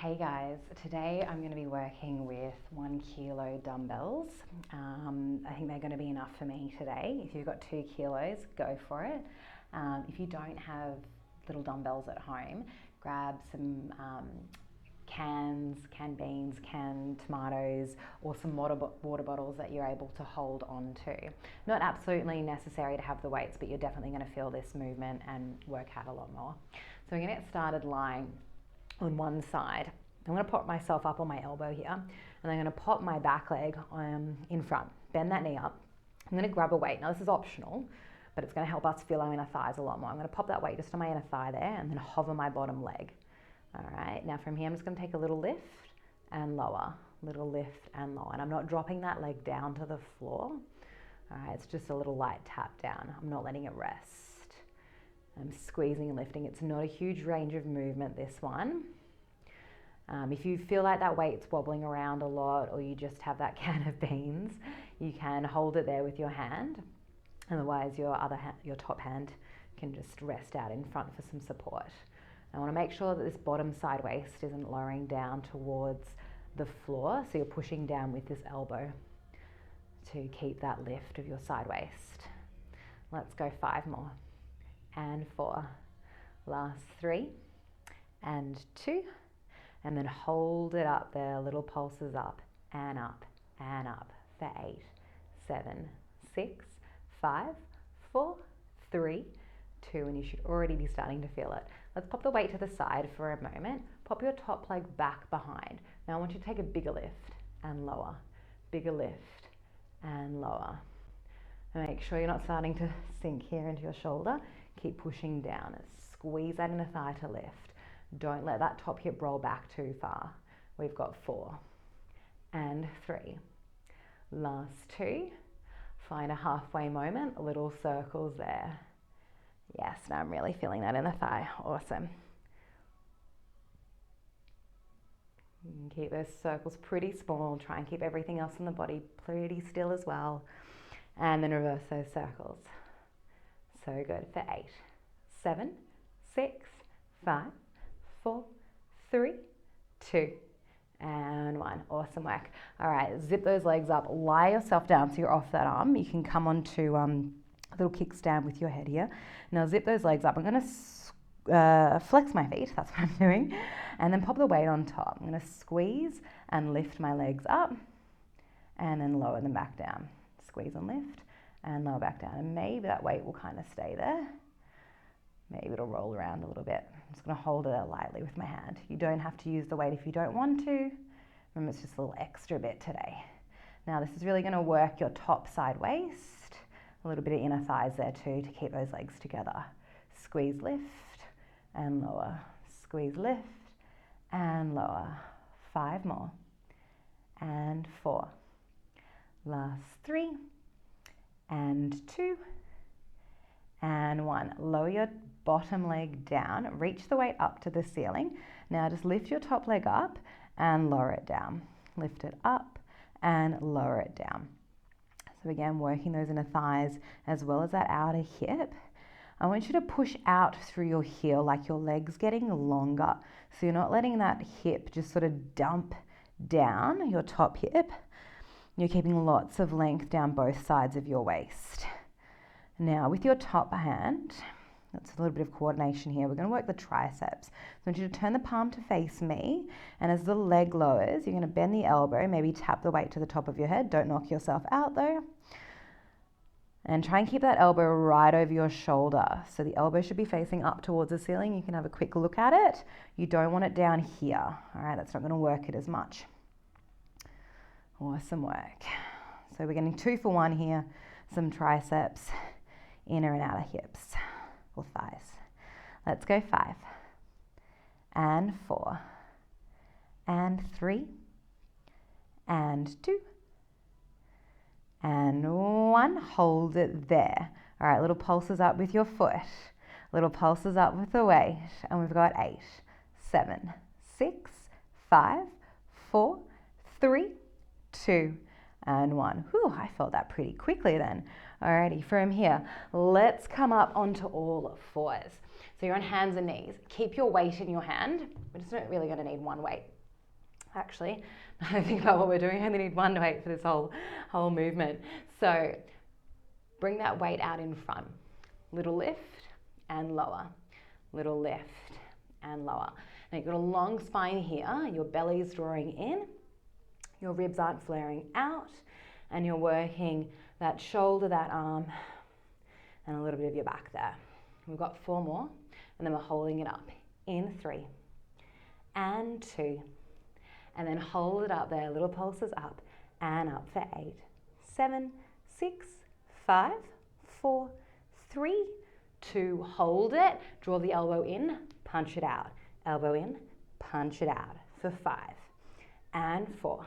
Hey guys, today I'm going to be working with 1 kilo dumbbells. I think they're going to be enough for me today. If you've got 2 kilos, go for it. If you don't have little dumbbells at home, grab some canned beans, canned tomatoes, or some water bottles that you're able to hold on to. Not absolutely necessary to have the weights, but you're definitely going to feel this movement and work out a lot more. So we're going to get started lying on one side. I'm going to pop myself up on my elbow here, and I'm going to pop my back leg in front. Bend that knee up. I'm going to grab a weight. Now this is optional, but it's going to help us feel our inner thighs a lot more. I'm going to pop that weight just on my inner thigh there, and then hover my bottom leg. All right, now from here I'm just going to take a little lift and lower, little lift and lower. And I'm not dropping that leg down to the floor. All right, it's just a little light tap down. I'm not letting it rest. I'm squeezing and lifting. It's not a huge range of movement, this one. If you feel like that weight's wobbling around a lot, or you just have that can of beans, you can hold it there with your hand. Otherwise, your top hand can just rest out in front for some support. I want to make sure that this bottom side waist isn't lowering down towards the floor, so you're pushing down with this elbow to keep that lift of your side waist. Let's go 5 more. And 4, last 3, and 2, and then hold it up there, little pulses up, and up, and up, for 8, 7, 6, 5, 4, 3, 2, and you should already be starting to feel it. Let's pop the weight to the side for a moment, pop your top leg back behind. Now I want you to take a bigger lift and lower, bigger lift and lower. And make sure you're not starting to sink here into your shoulder. Keep pushing down. Squeeze that inner thigh to lift. Don't let that top hip roll back too far. We've got 4 and 3. Last 2. Find a halfway moment, little circles there. Yes, now I'm really feeling that inner thigh. Awesome. You can keep those circles pretty small. Try and keep everything else in the body pretty still as well. And then reverse those circles. So good for 8, 7, 6, 5, 4, 3, 2, and 1. Awesome work. All right, zip those legs up. Lie yourself down so you're off that arm. You can come onto a little kickstand with your head here. Now zip those legs up. I'm going to flex my feet. That's what I'm doing. And then pop the weight on top. I'm going to squeeze and lift my legs up and then lower them back down. Squeeze and lift and lower back down. And maybe that weight will kind of stay there. Maybe it'll roll around a little bit. I'm just going to hold it there lightly with my hand. You don't have to use the weight if you don't want to. Remember, it's just a little extra bit today. Now this is really going to work your top side waist. A little bit of inner thighs there too to keep those legs together. Squeeze, lift and lower. Squeeze, lift and lower. 5 more. And 4. Last 3. And 2. And 1. Lower your bottom leg down. Reach the weight up to the ceiling. Now just lift your top leg up and lower it down. Lift it up and lower it down. So again, working those inner thighs as well as that outer hip. I want you to push out through your heel like your leg's getting longer. So you're not letting that hip just sort of dump down, your top hip. You're keeping lots of length down both sides of your waist. Now with your top hand, that's a little bit of coordination here. We're going to work the triceps. So I want you to turn the palm to face me. And as the leg lowers, you're going to bend the elbow, maybe tap the weight to the top of your head. Don't knock yourself out though. And try and keep that elbow right over your shoulder. So the elbow should be facing up towards the ceiling. You can have a quick look at it. You don't want it down here. All right, that's not going to work it as much. Awesome work. So we're getting 2 for 1 here. Some triceps, inner and outer hips or thighs. Let's go 5 and 4 and 3 and 2 and 1. Hold it there. All right, little pulses up with your foot, little pulses up with the weight, and we've got 8, 7, 6, 5, 4, 3, 2, and 1. Whew, I felt that pretty quickly then. Alrighty, from here, let's come up onto all fours. So you're on hands and knees. Keep your weight in your hand. We're just not really going to need one weight. Actually, now that I think about what we're doing, I only need one weight for this whole movement. So bring that weight out in front. Little lift and lower. Little lift and lower. Now you've got a long spine here. Your belly's drawing in. Your ribs aren't flaring out. And you're working that shoulder, that arm, and a little bit of your back there. We've got 4 more, and then we're holding it up in 3 and 2, and then hold it up there, little pulses up and up for 8, 7, 6, 5, 4, 3, 2, hold it, draw the elbow in, punch it out, elbow in, punch it out for 5 and 4,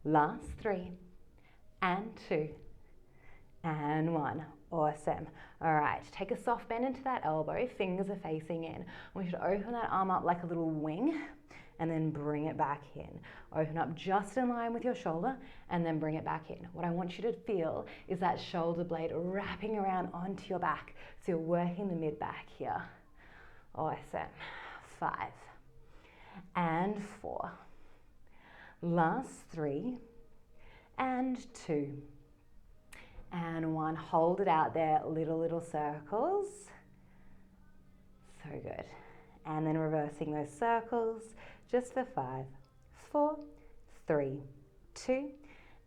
last 3 and 2 and 1. Awesome. All right, take a soft bend into that elbow, fingers are facing in. We should open that arm up like a little wing and then bring it back in. Open up just in line with your shoulder and then bring it back in. What I want you to feel is that shoulder blade wrapping around onto your back. So you're working the mid back here. Awesome. 5 and 4. Last 3 and 2. And 1, hold it out there, little circles. So good. And then reversing those circles just for 5, 4, 3, 2,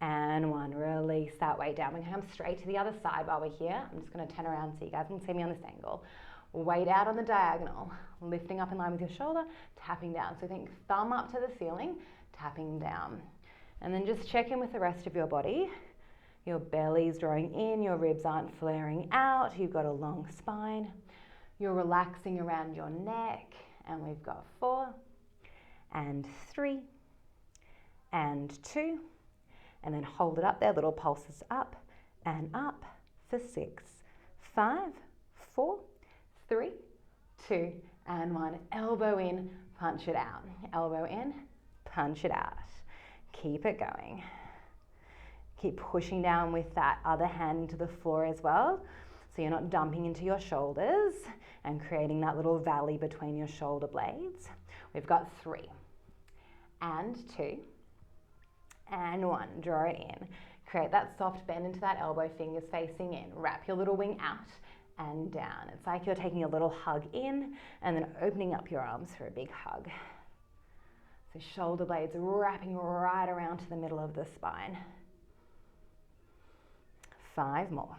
and 1. Release that weight down. We're gonna come straight to the other side while we're here. I'm just gonna turn around so you guys can see me on this angle. Weight out on the diagonal, lifting up in line with your shoulder, tapping down. So think thumb up to the ceiling, tapping down. And then just check in with the rest of your body. Your belly's drawing in, your ribs aren't flaring out, you've got a long spine. You're relaxing around your neck, and we've got 4 and 3 and 2, and then hold it up there, little pulses up and up for 6, 5, 4, 3, 2, and 1. Elbow in, punch it out. Elbow in, punch it out. Keep it going. Keep pushing down with that other hand into the floor as well. So you're not dumping into your shoulders and creating that little valley between your shoulder blades. We've got 3 and 2 and 1. Draw it in. Create that soft bend into that elbow, fingers facing in. Wrap your little wing out and down. It's like you're taking a little hug in and then opening up your arms for a big hug. So shoulder blades wrapping right around to the middle of the spine. 5 more.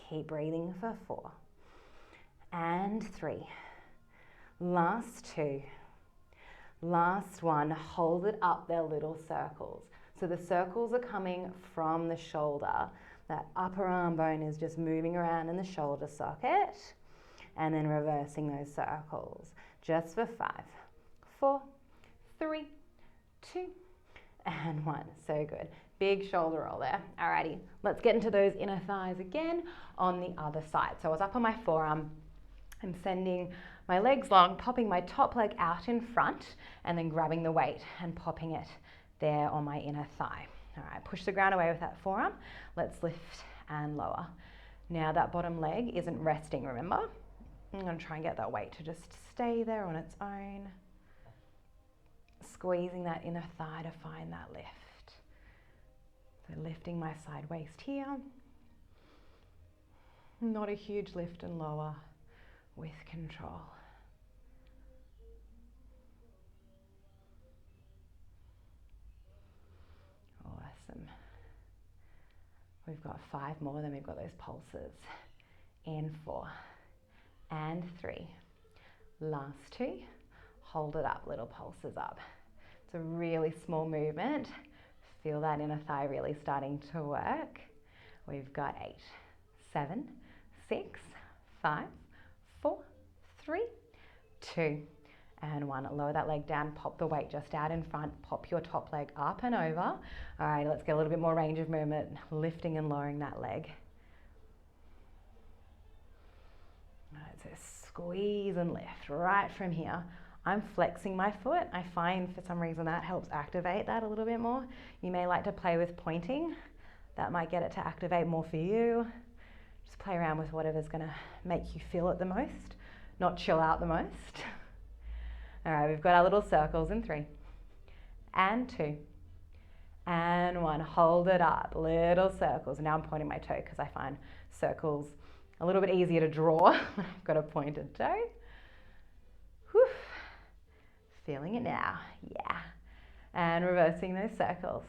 Keep breathing for 4 and 3. Last 2. Last 1. Hold it up there, little circles. So the circles are coming from the shoulder. That upper arm bone is just moving around in the shoulder socket and then reversing those circles. Just for 5, 4, 3, 2, and 1. So good. Big shoulder roll there. Alrighty, let's get into those inner thighs again on the other side. So I was up on my forearm. I'm sending my legs long, popping my top leg out in front and then grabbing the weight and popping it there on my inner thigh. All right, push the ground away with that forearm. Let's lift and lower. Now that bottom leg isn't resting, remember? I'm going to try and get that weight to just stay there on its own. Squeezing that inner thigh to find that lift. So lifting my side waist here. Not a huge lift and lower with control. Awesome. We've got 5 more, then we've got those pulses. In 4 and 3. Last 2. Hold it up, little pulses up. It's a really small movement. Feel that inner thigh really starting to work. We've got 8, 7, 6, 5, 4, 3, 2, and 1. Lower that leg down, pop the weight just out in front, pop your top leg up and over. All right, let's get a little bit more range of movement, lifting and lowering that leg. All right, so squeeze and lift right from here. I'm flexing my foot. I find for some reason that helps activate that a little bit more. You may like to play with pointing That might get it to activate more for you. Just play around with whatever's gonna make you feel it the most, not chill out the most. All right, we've got our little circles in 3 and 2 and 1. Hold it up, little circles. Now I'm pointing my toe because I find circles a little bit easier to draw when I've got a pointed toe. Whew. Feeling it now, yeah. And reversing those circles.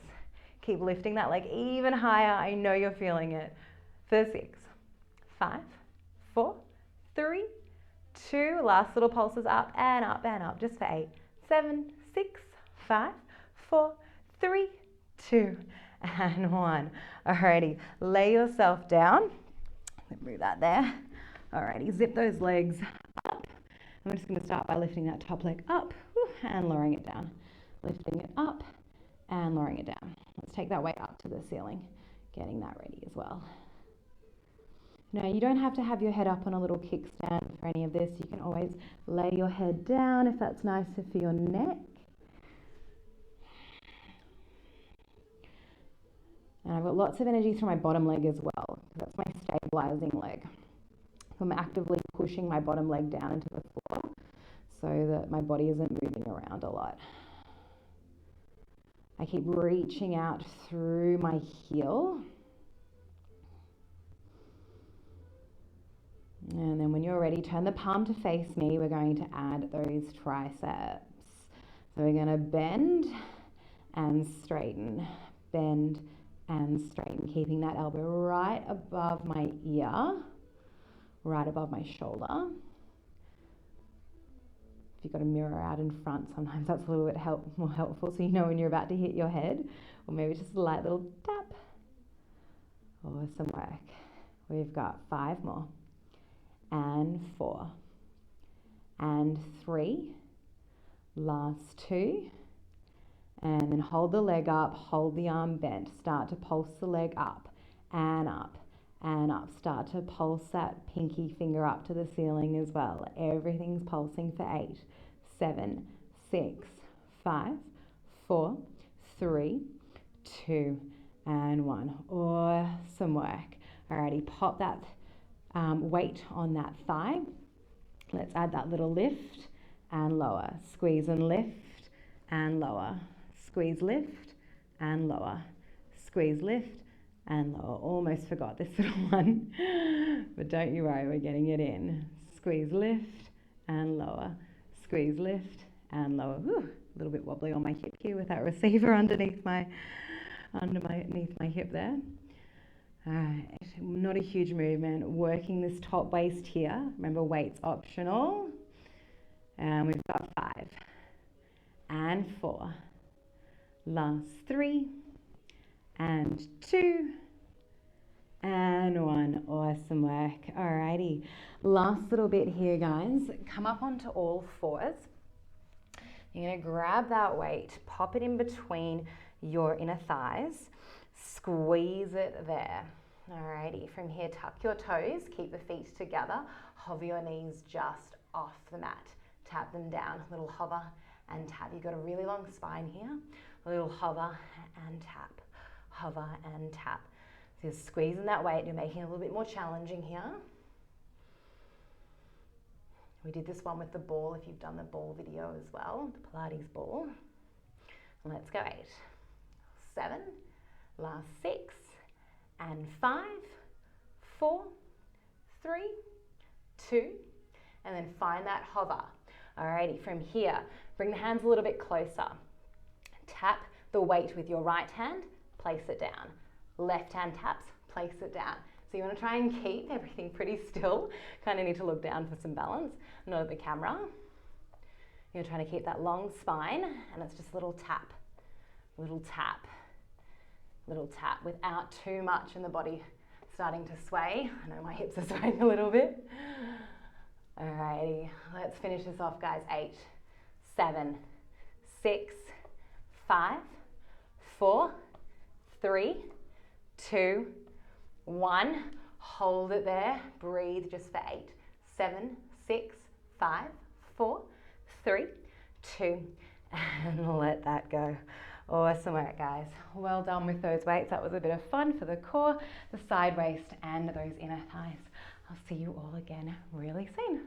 Keep lifting that leg even higher. I know you're feeling it. For 6, 5, 4, 3, 2. Last little pulses up and up and up. Just for 8, 7, 6, 5, 4, 3, 2, and 1. Alrighty, lay yourself down. Move that there. Alrighty, zip those legs up. I'm just going to start by lifting that top leg up and lowering it down. Lifting it up and lowering it down. Let's take that weight up to the ceiling, getting that ready as well. Now, you don't have to have your head up on a little kickstand for any of this. You can always lay your head down if that's nicer for your neck. And I've got lots of energy through my bottom leg as well. That's my stabilizing leg. I'm actively pushing my bottom leg down into the floor so that my body isn't moving around a lot. I keep reaching out through my heel. And then when you're ready, turn the palm to face me. We're going to add those triceps. So we're going to bend and straighten, bend and straighten, keeping that elbow right above my ear, right above my shoulder. If you've got a mirror out in front, sometimes that's a little bit more helpful so you know when you're about to hit your head, or maybe just a light little tap. Awesome work. We've got 5 more, and 4, and 3, last 2, and then hold the leg up, hold the arm bent, start to pulse the leg up and up and up. Start to pulse that pinky finger up to the ceiling as well. Everything's pulsing for 8, 7, 6, 5, 4, 3, 2, and 1. Awesome work. Alrighty, pop that weight on that thigh. Let's add that little lift and lower. Squeeze and lift and lower. Squeeze, lift and lower. Squeeze, lift and lower. Almost forgot this little one, but don't you worry, we're getting it in. Squeeze, lift and lower. Squeeze, lift and lower. Whew, a little bit wobbly on my hip here with that receiver underneath my hip there. All right, not a huge movement. Working this top waist here. Remember, weight's optional. And we've got 5 and 4. Last 3 and 2 and 1. Awesome work. Alrighty, last little bit here, guys. Come up onto all 4s. You're going to grab that weight, pop it in between your inner thighs, squeeze it there. Alrighty, from here, tuck your toes, keep the feet together, hover your knees just off the mat. Tap them down, little hover and tap. You've got a really long spine here. A little hover and tap, hover and tap. So you're squeezing that weight, you're making it a little bit more challenging here. We did this one with the ball, if you've done the ball video as well, the Pilates ball. Let's go 8, 7, last 6, and 5, 4, 3, 2, and then find that hover. Alrighty, from here, bring the hands a little bit closer. Tap the weight with your right hand, place it down. Left hand taps, place it down. So you want to try and keep everything pretty still. Kind of need to look down for some balance, not at the camera. You're trying to keep that long spine, and it's just a little tap, little tap, little tap, without too much in the body starting to sway. I know my hips are swaying a little bit. Alrighty, let's finish this off, guys. 8, 7, 6, 5, 4, 3, 2, 1. Hold it there. Breathe just for 8, 7, 6, 5, 4, 3, 2, and let that go. Awesome work, guys. Well done with those weights. That was a bit of fun for the core, the side waist, and those inner thighs. I'll see you all again really soon.